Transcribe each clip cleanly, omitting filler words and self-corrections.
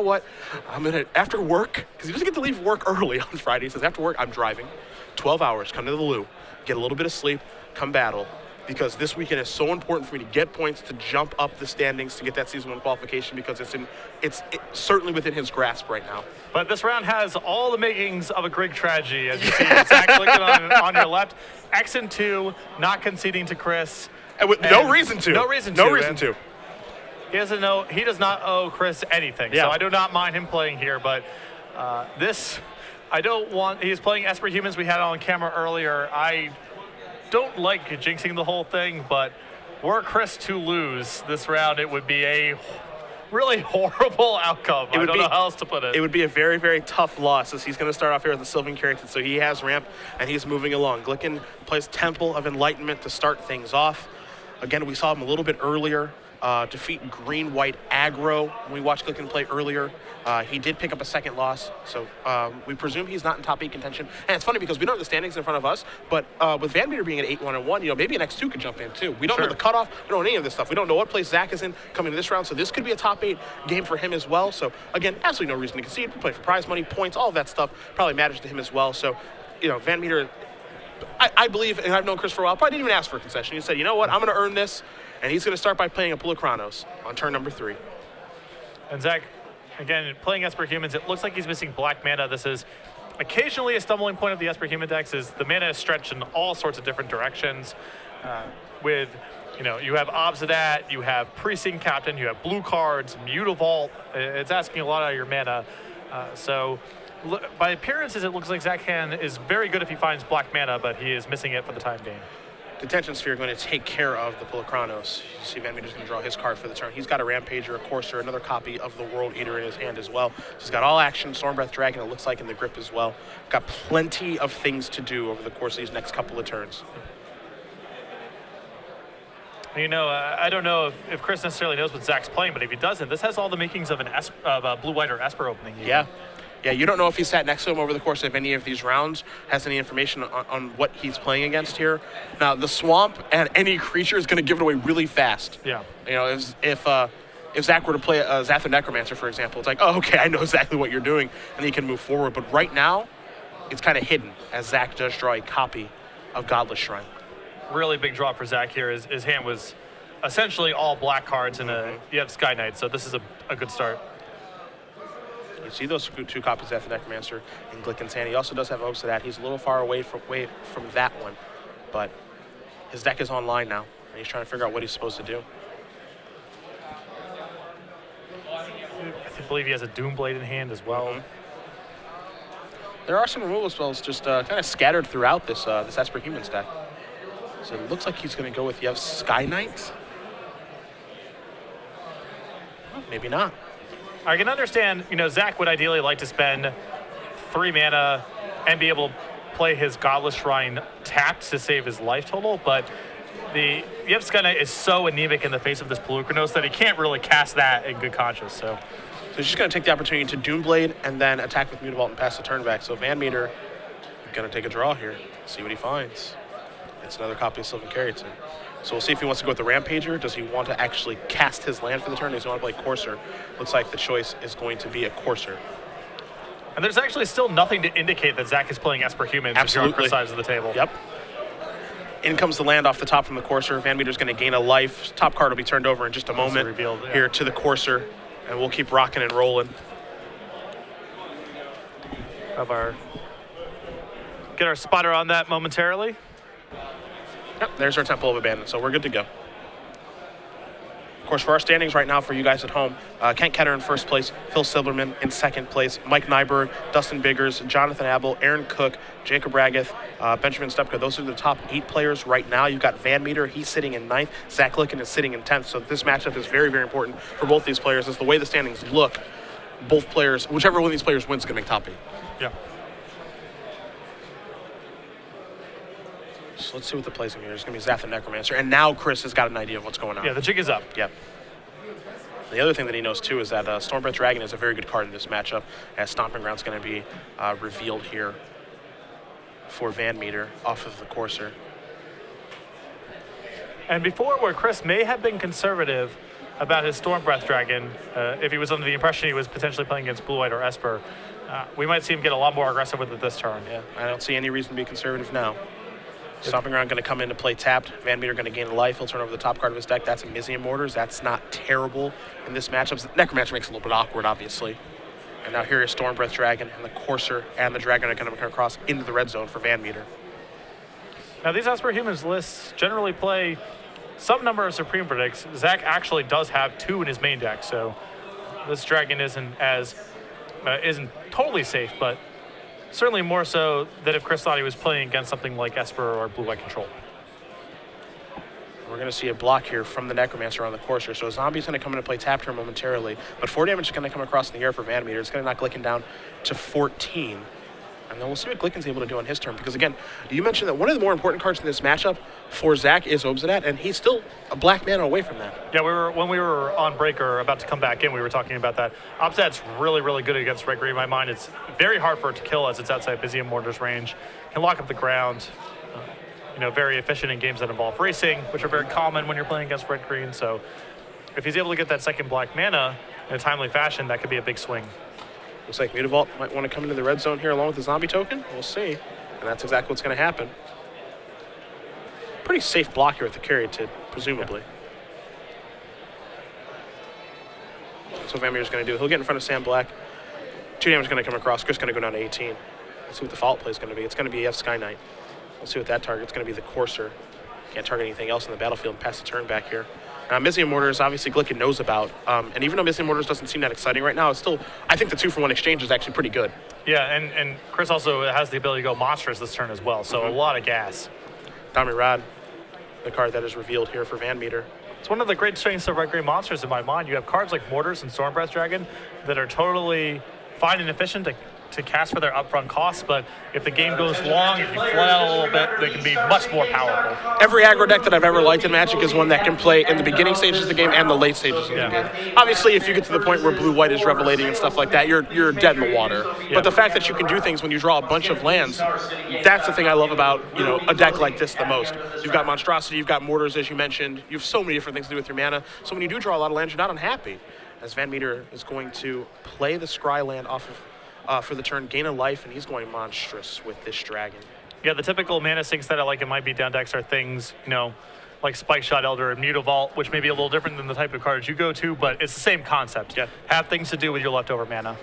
what? I'm going to, after work, because he doesn't get to leave work early on Friday. He says, after work, I'm driving 12 hours, come to the loo, get a little bit of sleep, come battle. Because this weekend is so important for me to get points, to jump up the standings, to get that season 1 qualification, because it's certainly within his grasp right now. But this round has all the makings of a Greek tragedy, as you see Zach Glicken on your left. X and 2, not conceding to Chris. And with no reason to. No reason to. He doesn't know. He does not owe Chris anything. Yeah. So I do not mind him playing here, but this, I don't want. He's playing Esper Humans. We had it on camera earlier. I don't like jinxing the whole thing, but were Chris to lose this round, it would be a really horrible outcome. I don't know how else to put it. It would be a very, very tough loss, as he's going to start off here with the Sylvan character, so he has ramp, and he's moving along. Glicken plays Temple of Enlightenment to start things off. Again, we saw him a little bit earlier defeat green-white aggro when we watched Glicken play earlier. He did pick up a second loss, so we presume he's not in top 8 contention. And it's funny because we don't have the standings in front of us, but with VanMeter being at 8-1-1, you know, maybe an X2 could jump in too. We don't know the cutoff. We don't know any of this stuff. We don't know what place Zach is in coming to this round, so this could be a top 8 game for him as well. So again, absolutely no reason to concede. We play for prize money, points, all of that stuff probably matters to him as well. So, you know, VanMeter, I believe, and I've known Chris for a while, probably didn't even ask for a concession. He said, you know what, I'm going to earn this, and he's going to start by playing a Pulachronos on turn number 3. And Zach, again, playing Esper Humans, it looks like he's missing black mana. This is occasionally a stumbling point of the Esper Human decks, is the mana is stretched in all sorts of different directions. With, you know, you have Obsidat, you have Precinct Captain, you have blue cards, Mutavault. It's asking a lot out of your mana. So by appearances, it looks like Zach is very good if he finds black mana, but he is missing it for the time being. Contention Sphere going to take care of the Pulachronos. You see VanMeter's going to draw his card for the turn. He's got a Rampager, a Courser, another copy of the World Eater in his hand as well. So he's got all action, Stormbreath Dragon, it looks like, in the grip as well. Got plenty of things to do over the course of these next couple of turns. You know, I don't know if Chris necessarily knows what Zach's playing, but if he doesn't, this has all the makings of a blue-white or Esper opening. Yeah. Yeah, you don't know if he sat next to him over the course of any of these rounds, has any information on what he's playing against here. Now, the Swamp and any creature is going to give it away really fast. Yeah. You know, if Zach were to play a Zathra Necromancer, for example, it's like, oh, okay, I know exactly what you're doing, and he can move forward. But right now, it's kind of hidden, as Zach does draw a copy of Godless Shrine. Really big draw for Zach here. His hand was essentially all black cards, and you have Sky Knight, so this is a good start. You see those 2 copies of the Necromancer in Glicken's hand. He also does have Obsidat. He's a little far away from that one, but his deck is online now, and he's trying to figure out what he's supposed to do. I believe he has a Doomblade in hand as well. There are some removal spells just kind of scattered throughout this Esper Humans deck. So it looks like he's going to go with Yev Sky Knight. Well, maybe not. I can understand, you know, Zach would ideally like to spend 3 mana and be able to play his Godless Shrine tapped to save his life total, but the Yev Sky Knight is so anemic in the face of this Pulachronos that he can't really cast that in good conscience. So he's just going to take the opportunity to Doomblade and then attack with Mutavault and pass the turn back. So VanMeter going to take a draw here, see what he finds. It's another copy of Sylvan Carrington. So we'll see if he wants to go with the Rampager. Does he want to actually cast his land for the turn? Does he want to play Courser? Looks like the choice is going to be a Courser. And there's actually still nothing to indicate that Zach is playing Esper Humans. Absolutely. If you're on Chris' side of the table. Yep. In comes the land off the top from the Courser. VanMeter's going to gain a life. Top card will be turned over in just a moment revealed, here to the Courser, and we'll keep rocking and rolling. Get our spotter on that momentarily. Yep, there's our Temple of Abandon, so we're good to go. Of course, for our standings right now for you guys at home, Kent Ketter in first place, Phil Silverman in second place, Mike Nyberg, Dustin Biggers, Jonathan Abel, Aaron Cook, Jacob Raggeth, Benjamin Stepka. Those are the top 8 players right now. You've got VanMeter, he's sitting in 9th. Zach Glicken is sitting in 10th, so this matchup is very, very important for both these players. As the way the standings look, both players, whichever one of these players wins, is going to make top 8. Yeah. So let's see what the placing here is. It's going to be Zathra Necromancer. And now Chris has got an idea of what's going on. Yeah, the jig is up. Yep. The other thing that he knows, too, is that Stormbreath Dragon is a very good card in this matchup, as Stomping Ground's going to be revealed here for VanMeter off of the Courser. And before, where Chris may have been conservative about his Storm Breath Dragon. If he was under the impression he was potentially playing against Blue White or Esper, we might see him get a lot more aggressive with it this turn. Yeah, I don't see any reason to be conservative now. Stomping Ground going to come in to play tapped. VanMeter going to gain a life. He'll turn over the top card of his deck. That's a Mizium Mortars. That's not terrible in this matchup. Necromancer makes it a little bit awkward, obviously. And now here is Storm Breath Dragon, and the Courser and the Dragon are going to come across into the red zone for VanMeter. Now, these Esper Humans lists generally play some number of Supreme Verdicts. Zach actually does have 2 in his main deck, so this Dragon isn't totally safe, but certainly more so than if Chris thought he was playing against something like Esper or Blue White Control. We're going to see a block here from the Necromancer on the Courser. So Zombie's going to come in and play tap turn momentarily. But 4 damage is going to come across in the air for VanMeter. It's going to knock Glicken down to 14. And then we'll see what Glicken's able to do on his turn. Because, again, you mentioned that one of the more important cards in this matchup for Zach is Obsidat, and he's still a black mana away from that. Yeah, when we were on break or about to come back in, we were talking about that. Obsidat's really, really good against Red Green in my mind. It's very hard for it to kill as it's outside Mizium Mortar's range. Can lock up the ground. Very efficient in games that involve racing, which are very common when you're playing against Red Green. So if he's able to get that second black mana in a timely fashion, that could be a big swing. Looks like Mutavault might want to come into the red zone here along with the zombie token. We'll see. And that's exactly what's going to happen. Pretty safe block here with the Caryatid, presumably. Yeah. That's what VanMeter's going to do. He'll get in front of Sam Black. 2 damage is going to come across. Chris going to go down to 18. Let's see what the follow-up play is going to be. It's going to be F Sky Knight. We'll see what that target's going to be. The Courser. Can't target anything else in the battlefield and pass the turn back here. Mizium Mortars, obviously, Glicken knows about. And even though Mizium Mortars doesn't seem that exciting right now, it's still, I think the 2-for-1 exchange is actually pretty good. Yeah, and Chris also has the ability to go monstrous this turn as well, so a lot of gas. Dami Rad, the card that is revealed here for VanMeter. It's one of the great strengths of Red Green Monsters in my mind. You have cards like Mortars and Stormbreath Dragon that are totally fine and efficient to cast for their upfront costs, but if the game goes long, if you flood out a little bit, they can be much more powerful. Every aggro deck that I've ever liked in Magic is one that can play in the beginning stages of the game and the late stages of the game. Obviously, if you get to the point where Blue-White is revelating and stuff like that, you're dead in the water. But the fact that you can do things when you draw a bunch of lands, that's the thing I love about a deck like this the most. You've got Monstrosity, you've got Mortars, as you mentioned. You have so many different things to do with your mana. So when you do draw a lot of lands, you're not unhappy. As VanMeter is going to play the Scry land off of for the turn, gain a life, and he's going monstrous with this dragon. Yeah, the typical mana sinks that I like in my beat down decks are things, like Spike Shot Elder and Mutavault, which may be a little different than the type of cards you go to, but it's the same concept. Yeah. Have things to do with your leftover mana.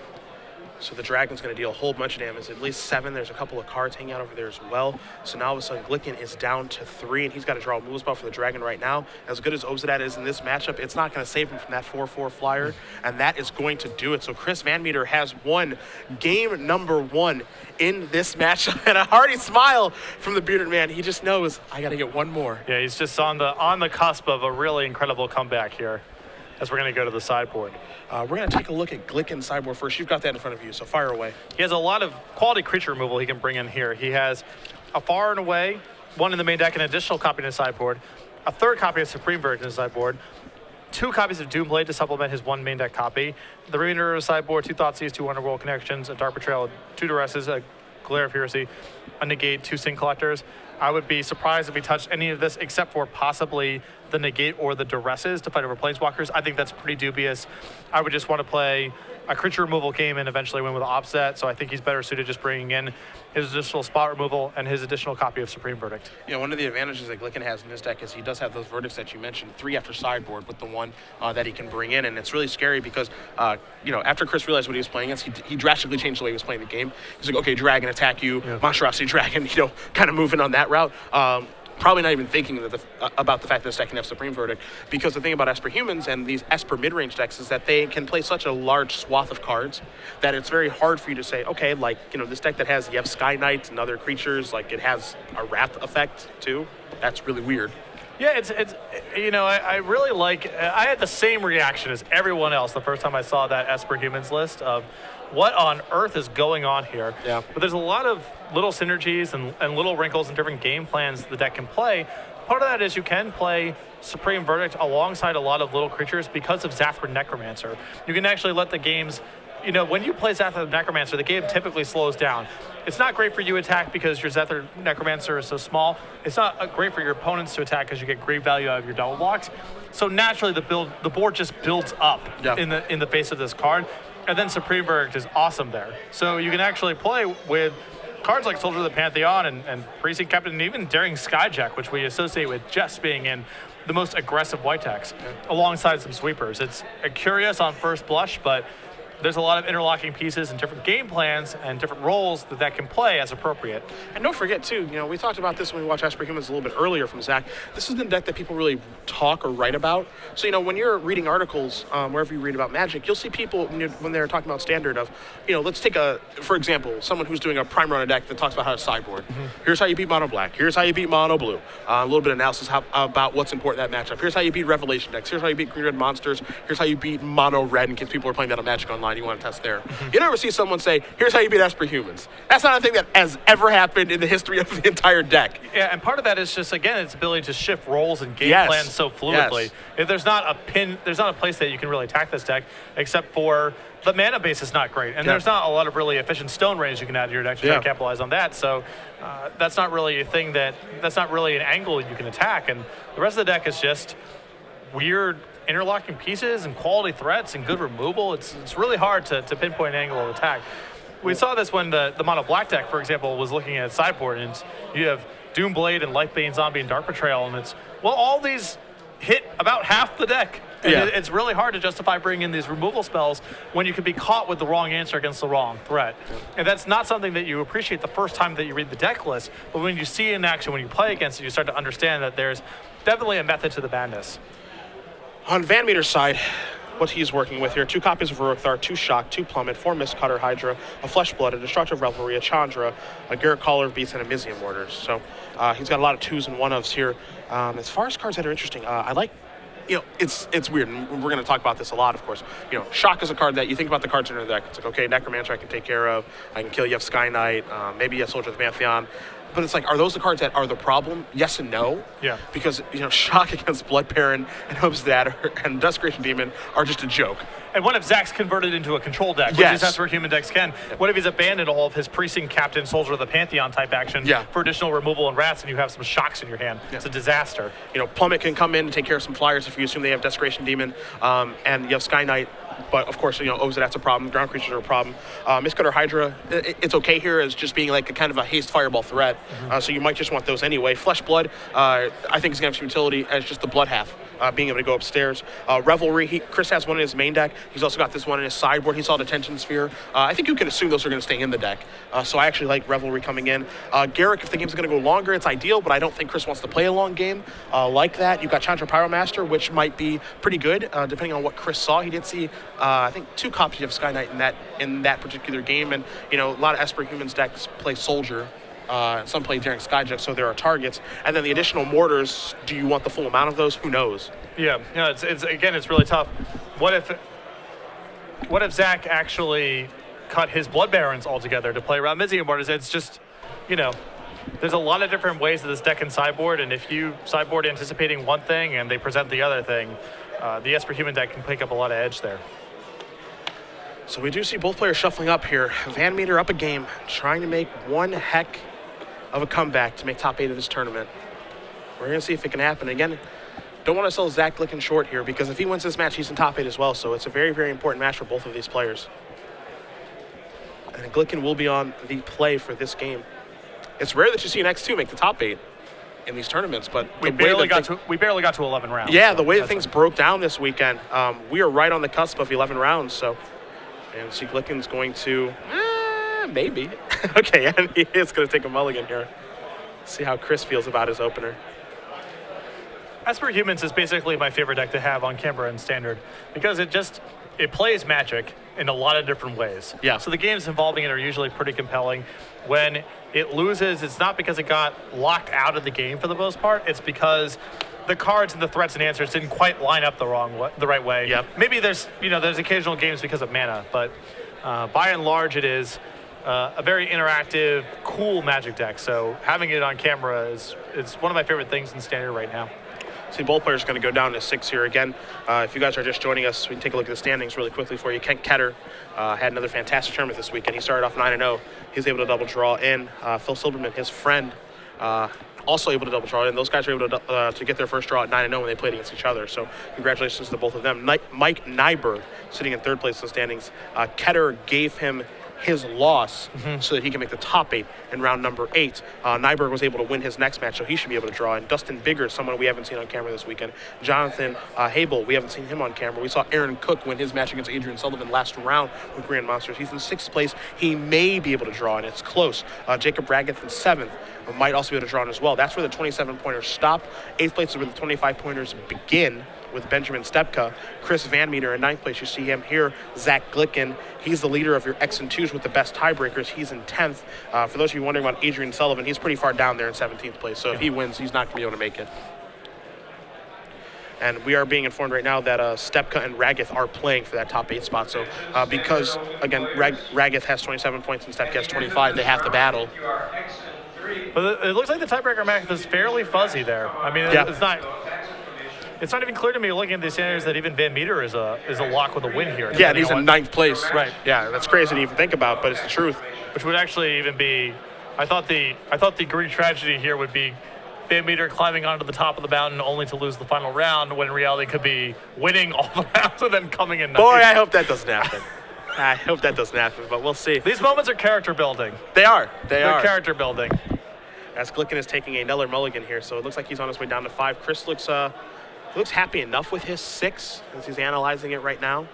So the dragon's going to deal a whole bunch of damage, at least 7. There's a couple of cards hanging out over there as well. So now all of a sudden Glicken is down to 3, and he's got to draw a move spell for the dragon right now. As good as Obsidat is in this matchup, it's not going to save him from that 4/4 flyer, and that is going to do it. So Chris VanMeter has won game number 1 in this matchup, and a hearty smile from the bearded man. He just knows, I got to get one more. Yeah, he's just on the cusp of a really incredible comeback here, as we're going to go to the sideboard. We're going to take a look at Glicken's sideboard first. You've got that in front of you, so fire away. He has a lot of quality creature removal he can bring in here. He has a Far and Away, 1 in the main deck, an additional copy in his sideboard, a 3rd copy of Supreme Verdict in his sideboard, 2 copies of Doomblade to supplement his 1 main deck copy, the remainder of his sideboard, 2 Thoughtseize, 2 Underworld Connections, a Dark Betrayal, 2 Duresses, a Glare of Heresy, a Negate, 2 Sin Collectors. I would be surprised if he touched any of this except for possibly the Negate or the Duresses to fight over Planeswalkers. I think that's pretty dubious. I would just want to play a creature removal game and eventually win with Offset, so I think he's better suited just bringing in his additional spot removal and his additional copy of Supreme Verdict. One of the advantages that Glicken has in his deck is he does have those verdicts that you mentioned, 3 after sideboard with the 1 that he can bring in, and it's really scary because, after Chris realized what he was playing against, he drastically changed the way he was playing the game. He's like, okay, Dragon, attack you, Monstrosity, Dragon, kind of moving on that route. Probably not even thinking about the fact that this deck can have Supreme Verdict, because the thing about Esper Humans and these Esper mid-range decks is that they can play such a large swath of cards that it's very hard for you to say, okay, this deck that has, you have Sky Knight and other creatures, it has a Wrath effect too. That's really weird. Yeah, I really like, I had the same reaction as everyone else the first time I saw that Esper Humans list of what on earth is going on here. Yeah. But there's a lot of little synergies and little wrinkles and different game plans the deck can play. Part of that is you can play Supreme Verdict alongside a lot of little creatures because of Zathran Necromancer. You can actually let the games when you play Zephyr Necromancer, the game typically slows down. It's not great for you to attack because your Zephyr Necromancer is so small. It's not great for your opponents to attack because you get great value out of your double blocks. So naturally, the board just builds up in the face of this card. And then Supreme Verdict is awesome there. So you can actually play with cards like Soldier of the Pantheon and Precinct Captain, and even Daring Skyjack, which we associate with just being in the most aggressive white decks, alongside some sweepers. It's curious on first blush, but there's a lot of interlocking pieces and different game plans and different roles that can play as appropriate. And don't forget, too, we talked about this when we watched Esper Humans a little bit earlier from Zach. This is the deck that people really talk or write about. So, when you're reading articles, wherever you read about Magic, you'll see people, when they're talking about Standard of, let's take for example, someone who's doing a prime runner deck that talks about how to sideboard. Here's how you beat mono black. Here's how you beat mono blue. A little bit of analysis about what's important in that matchup. Here's how you beat Revelation decks. Here's how you beat green red monsters. Here's how you beat mono red in case people are playing that on Magic Online. You want to test there. You never see someone say, here's how you beat Esper Humans. That's not a thing that has ever happened in the history of the entire deck. Yeah, and part of that is just, again, its ability to shift roles and game plans so fluidly. If there's not a place that you can really attack this deck, except for the mana base is not great. And there's not a lot of really efficient stone range you can add to your deck to try to capitalize on that. So that's not really that's not really an angle you can attack. And the rest of the deck is just weird interlocking pieces and quality threats and good removal. It's really hard to pinpoint an angle of attack. We saw this when the mono black deck, for example, was looking at sideboard, and you have Doomblade and Lifebane Zombie and Dark Betrayal, and all these hit about half the deck. And it's really hard to justify bringing in these removal spells when you could be caught with the wrong answer against the wrong threat. And that's not something that you appreciate the first time that you read the deck list, but when you see it in action, when you play against it, you start to understand that there's definitely a method to the madness. On VanMeter's side, what he's working with here, 2 copies of Urukthar, 2 Shock, 2 Plummet, 4 Mistcutter Hydra, a Fleshblood, a Destructive Revelry, a Chandra, a Garrett Caller of Beasts, and a Mizium Mortars. So he's got a lot of 2s and 1-ofs here. As far as cards that are interesting, I like, it's weird, and we're going to talk about this a lot, of course. Shock is a card that you think about the cards in the deck. It's like, okay, Necromancer I can take care of. I can kill you, have Sky Knight, maybe you have Soldier of the Pantheon. But it's like, are those the cards that are the problem? Yes and no. Yeah. Because, Shock against Blood Baron and Hopes That and Desecration Demon are just a joke. And what if Zach's converted into a control deck, which is that's where human decks can? What if he's abandoned all of his Precinct Captain, Soldier of the Pantheon type action for additional removal and rats, and you have some Shocks in your hand? It's a disaster. Plummet can come in and take care of some flyers if you assume they have Desecration Demon, and you have Sky Knight. But of course, that's a problem. Ground creatures are a problem. Mistcutter Hydra, it's okay here as just being like a kind of a haste fireball threat. So you might just want those anyway. Fleshblood, I think is going to have some utility as just the blood half, being able to go upstairs. Revelry, Chris has one in his main deck. He's also got this one in his sideboard. He saw Detention Sphere. I think you can assume those are going to stay in the deck. So I actually like Revelry coming in. Garrick, if the game's going to go longer, it's ideal, but I don't think Chris wants to play a long game like that. You've got Chandra Pyromaster, which might be pretty good, depending on what Chris saw. He did see I think 2 copies of Sky Knight in that particular game, and a lot of Esper Humans decks play Soldier. Some play Daring Skyjack, so there are targets. And then the additional mortars, do you want the full amount of those? Who knows? Yeah, it's really tough. What if Zach actually cut his Blood Barons altogether to play around Mizium Mortars? It's just, there's a lot of different ways that this deck can sideboard, and if you sideboard anticipating one thing and they present the other thing, the Esper Human deck can pick up a lot of edge there. So we do see both players shuffling up here. VanMeter up a game, trying to make one heck of a comeback to make top 8 of this tournament. We're going to see if it can happen. Again, don't want to sell Zach Glicken short here, because if he wins this match, he's in top 8 as well. So it's a very, very important match for both of these players. And Glicken will be on the play for this game. It's rare that you see an X2 make the top 8 in these tournaments, but we barely got to 11 rounds. Yeah, so the way that things broke down this weekend, we are right on the cusp of 11 rounds. So, and see, Glicken's going to maybe. Okay, and he is going to take a mulligan here. See how Chris feels about his opener. Esper Humans is basically my favorite deck to have on camera and Standard, because it plays Magic in a lot of different ways. Yeah. So the games involving it are usually pretty compelling. When it loses, it's not because it got locked out of the game for the most part. It's because the cards and the threats and answers didn't quite line up the right way. Yep. Maybe there's occasional games because of mana, but by and large, it is a very interactive, cool Magic deck. So having it on camera is one of my favorite things in Standard right now. See, both players are going to go down to 6 here again. If you guys are just joining us, we can take a look at the standings really quickly for you. Kent Ketter had another fantastic tournament this weekend. He started off 9-0. He was able to double draw in. Phil Silberman, his friend, also able to double draw in. Those guys were able to get their first draw at 9-0 when they played against each other. So congratulations to both of them. Mike Nyberg sitting in 3rd place in the standings. Ketter gave him his loss so that he can make the top 8 in round number 8. Nyberg was able to win his next match, so he should be able to draw in. Dustin Bigger, someone we haven't seen on camera this weekend. Jonathan Habel, we haven't seen him on camera. We saw Aaron Cook win his match against Adrian Sullivan last round with Grand Monsters. He's in 6th place. He may be able to draw in. It's close. Jacob Raggeth in 7th. Might also be able to draw in as well. That's where the 27-pointers stop. 8th place is where the 25-pointers begin with Benjamin Stepka. Chris VanMeter in 9th place. You see him here. Zach Glicken. He's the leader of your X and 2s with the best tiebreakers. He's in 10th. For those of you wondering about Adrian Sullivan, he's pretty far down there in 17th place. So if he wins, he's not going to be able to make it. And we are being informed right now that Stepka and Raggeth are playing for that top 8 spot. So because, again, Raggeth has 27 points and Stepka has 25, they have to battle. But it looks like the tiebreaker math is fairly fuzzy there. I mean, it's not even clear to me looking at these standings that even VanMeter is a lock with a win here. Yeah, and he's in 9th place. Right. Yeah, that's crazy to even think about, but it's the truth. Which would actually even be, I thought the Greek tragedy here would be VanMeter climbing onto the top of the mountain only to lose the final round, when in reality could be winning all the rounds and then coming in 9th. Boy, I hope that doesn't happen. I hope that doesn't happen, but we'll see. These moments are character building. They are. They're character building. As Glicken is taking another mulligan here, so it looks like he's on his way down to 5. Chris looks happy enough with his 6 as he's analyzing it right now.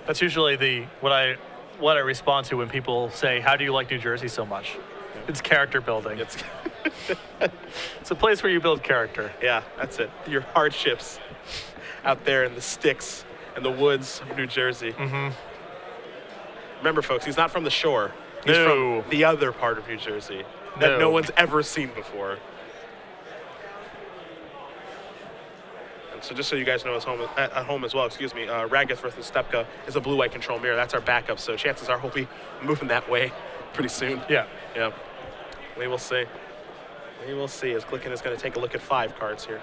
That's usually what I respond to when people say, "How do you like New Jersey so much?" It's character building. It's a place where you build character. Yeah, that's it. Your hardships out there in the sticks and the woods of New Jersey. Remember, folks, he's not from the shore. He's from the other part of New Jersey that no one's ever seen before. And so just so you guys know at home as well, Raggeth versus Stepka is a blue-white control mirror. That's our backup, so chances are we'll be moving that way pretty soon. Yeah. Yeah. We will see. We will see as Glicken is going to take a look at 5 cards here.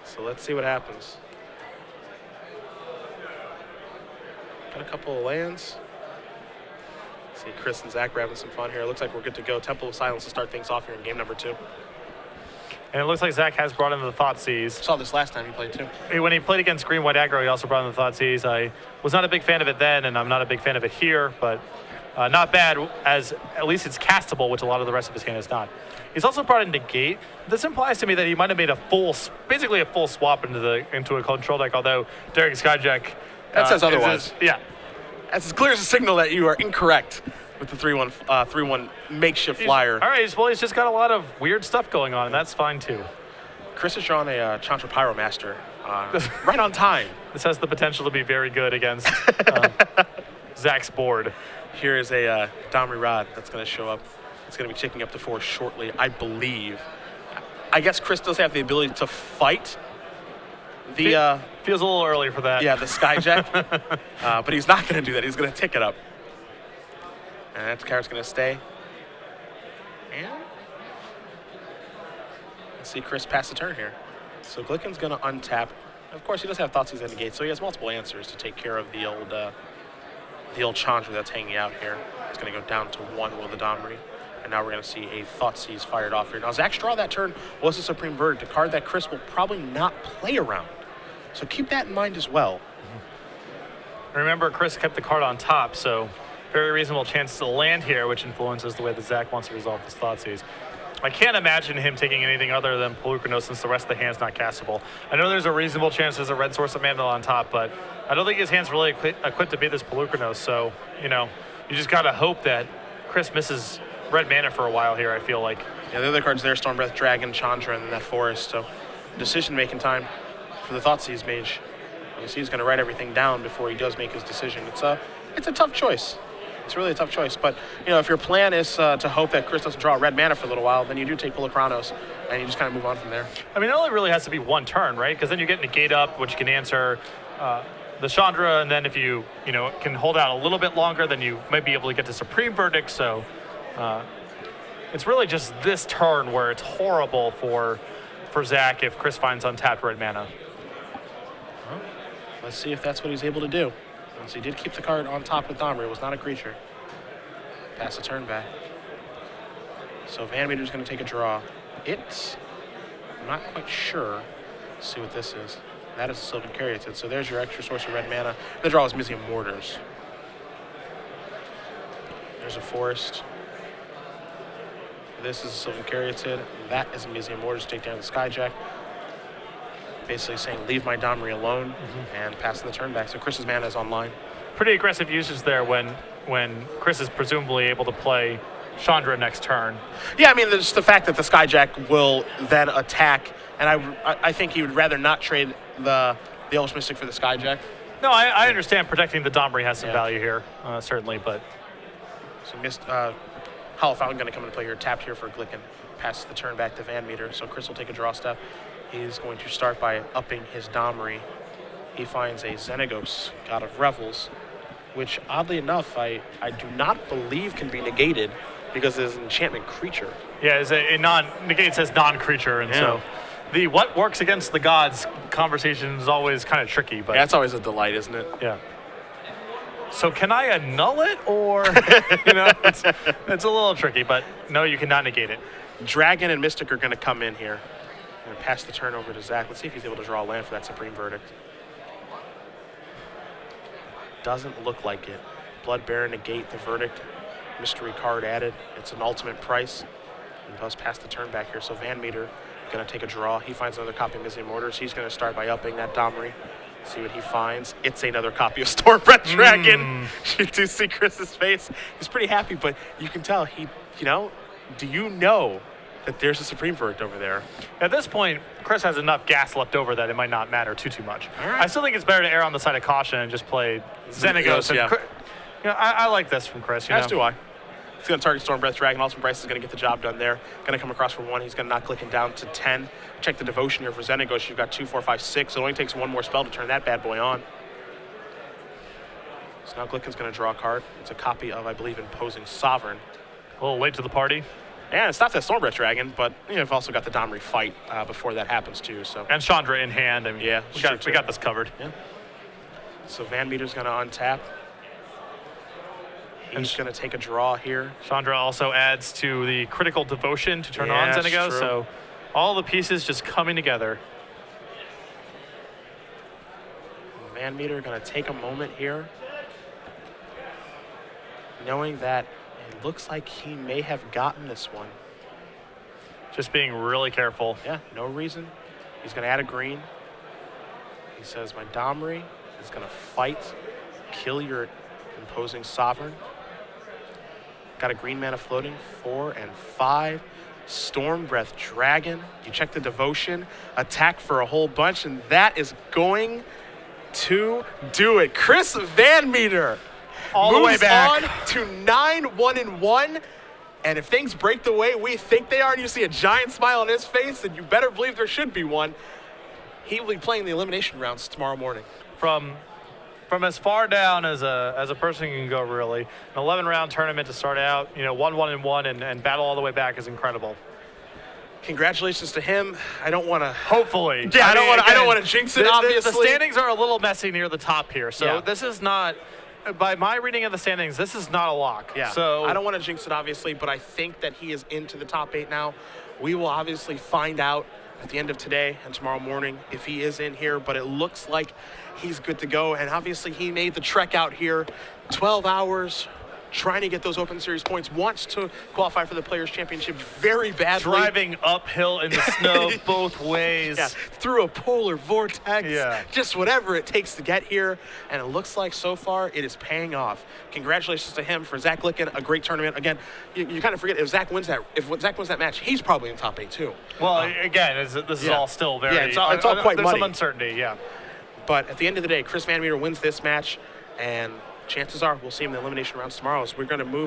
So let's see what happens. Got a couple of lands. See Chris and Zach, we're having some fun here. It looks like we're good to go. Temple of Silence to start things off here in game number 2. And it looks like Zach has brought in the Thoughtseize. Saw this last time he played too. When he played against Green White Aggro, he also brought in the Thoughtseize. I was not a big fan of it then, and I'm not a big fan of it here, but not bad, as at least it's castable, which a lot of the rest of his hand is not. He's also brought in Negate. This implies to me that he might have made basically a full swap into a control deck, although Derek Skyjack... That says otherwise. Yeah. That's as clear as a signal that you are incorrect with the 3-1 makeshift flyer. All right, well, he's just got a lot of weird stuff going on, and that's fine, too. Chris has drawn a Chantra Pyromaster right on time. This has the potential to be very good against Zach's board. Here is a Domri Rod that's going to show up. It's going to be ticking up to 4 shortly, I believe. I guess Chris does have the ability to fight the... Feels a little early for that. Yeah, the Skyjack. But he's not going to do that. He's going to tick it up. And that card's going to stay. And let's see Chris pass the turn here. So Glicken's going to untap. Of course, he does have Thoughtseize in the gate, so he has multiple answers to take care of the old Chandra that's hanging out here. It's going to go down to 1 with the Domri. And now we're going to see a Thoughtseize fired off here. Now, Zach's draw that turn was a Supreme Verdict, a card that Chris will probably not play around. So keep that in mind as well. Remember, Chris kept the card on top, so very reasonable chance to land here, which influences the way that Zach wants to resolve this Thoughtseize. I can't imagine him taking anything other than Polukranos since the rest of the hand's not castable. I know there's a reasonable chance there's a red source of mana on top, but I don't think his hand's really equipped to beat this Polukranos, so, you just got to hope that Chris misses red mana for a while here, I feel like. Yeah, the other cards there, Storm Breath, Dragon, Chandra, and then that Forest, so decision-making time for the Thoughtseize Mage. You see he's going to write everything down before he does make his decision. It's a tough choice. It's really a tough choice. But, if your plan is to hope that Chris doesn't draw red mana for a little while, then you do take Polukranos, and you just kind of move on from there. I mean, it only really has to be one turn, right? Because then you get Negate up, which can answer the Chandra, and then if you, can hold out a little bit longer, then you might be able to get to Supreme Verdict. So It's really just this turn where it's horrible for Zach if Chris finds untapped red mana. Well, let's see if that's what he's able to do. Once he did keep the card on top with Domri, it was not a creature. Pass the turn back. So VanMeter's going to take a draw. I'm not quite sure. Let's see what this is. That is a Sylvan Caryatid. So there's your extra source of red mana. The draw is Mizium Mortars. There's a forest. This is a Sylvan Caryatid. That is a Mizium Mortars. Take down the Skyjack. Basically saying, leave my Domri alone, and passing the turn back. So Chris's mana is online. Pretty aggressive usage there when Chris is presumably able to play Chandra next turn. Yeah, I mean, there's the fact that the Skyjack will then attack, and I think he would rather not trade the Elvish Mystic for the Skyjack. No, I understand protecting the Domri has some value here, certainly, but... So Hollow Fountain going to come into play here, tapped here for Glicken. Passes the turn back to VanMeter, so Chris will take a draw step. He's going to start by upping his Domri. He finds a Xenagos, God of Revels, which, oddly enough, I do not believe can be negated because it is an enchantment creature. Yeah, it's negate says non-creature, and so the what works against the gods conversation is always kind of tricky. But that's always a delight, isn't it? Yeah. So can I annul it, or it's a little tricky, but no, you cannot negate it. Dragon and Mystic are going to come in here. I'm going to pass the turn over to Zach. Let's see if he's able to draw a land for that Supreme Verdict. Doesn't look like it. Blood Baron negate the verdict. Mystery card added. It's an ultimate price. And does pass the turn back here. So VanMeter going to take a draw. He finds another copy of Mizium Mortars. He's going to start by upping that Domri. See what he finds. It's another copy of Stormbreath Dragon. You do see Chris's face. He's pretty happy, but you can tell do you know that there's a Supreme Verdict over there? At this point, Chris has enough gas left over that it might not matter too much. All right. I still think it's better to err on the side of caution and just play Xenagos. I like this from Chris. As do I. He's going to target Stormbreath Dragon. Ultimate Bryce is going to get the job done there. Going to come across for 1. He's going to knock Glicken down to 10. Check the devotion here for Xenagos. You've got 2, 4, 5, 6. It only takes 1 more spell to turn that bad boy on. So now Glicken's going to draw a card. It's a copy of, I believe, Imposing Sovereign. A little late to the party. And it's not that Stormbreath Dragon, but you've also got the Domri fight before that happens too. So and Chandra in hand. I mean, yeah, we got this covered. Yeah. So VanMeter's going to untap. He's going to take a draw here. Chandra also adds to the critical devotion to turn on Xenagos. So all the pieces just coming together. VanMeter going to take a moment here, knowing that it looks like he may have gotten this one. Just being really careful. Yeah, no reason. He's going to add a green. He says, my Domri is going to fight, kill your Imposing Sovereign. Got a green mana floating, 4 and 5. Stormbreath Dragon. You check the devotion, attack for a whole bunch, and that is going to do it. Chris VanMeter all the way back on to 9-1-1. And if things break the way we think they are, and you see a giant smile on his face, then you better believe there should be one. He will be playing the elimination rounds tomorrow morning. From as far down as a person can go, really. An 11-round tournament to start out, 1-1-1 and battle all the way back is incredible. Congratulations to him. I don't want to. Hopefully. Yeah, I don't want to jinx it. Obviously, the standings are a little messy near the top here, so this is not. By my reading of the standings, this is not a lock. Yeah. So I don't want to jinx it, obviously, but I think that he is into the top 8 now. We will obviously find out at the end of today and tomorrow morning if he is in here, but it looks like he's good to go. And obviously he made the trek out here, 12 hours, trying to get those Open Series points, wants to qualify for the Players' Championship very badly. Driving uphill in the snow both ways. Yeah, through a polar vortex. Yeah. Just whatever it takes to get here. And it looks like so far it is paying off. Congratulations to him. For Zach Glicken, a great tournament. Again, you kind of forget if Zach wins that match, he's probably in the top 8 too. Well, again, this is all still very. Yeah, it's all quite there's muddy. some uncertainty. Yeah. But at the end of the day, Chris VanMeter wins this match, and chances are we'll see him in the elimination rounds tomorrow. So we're going to move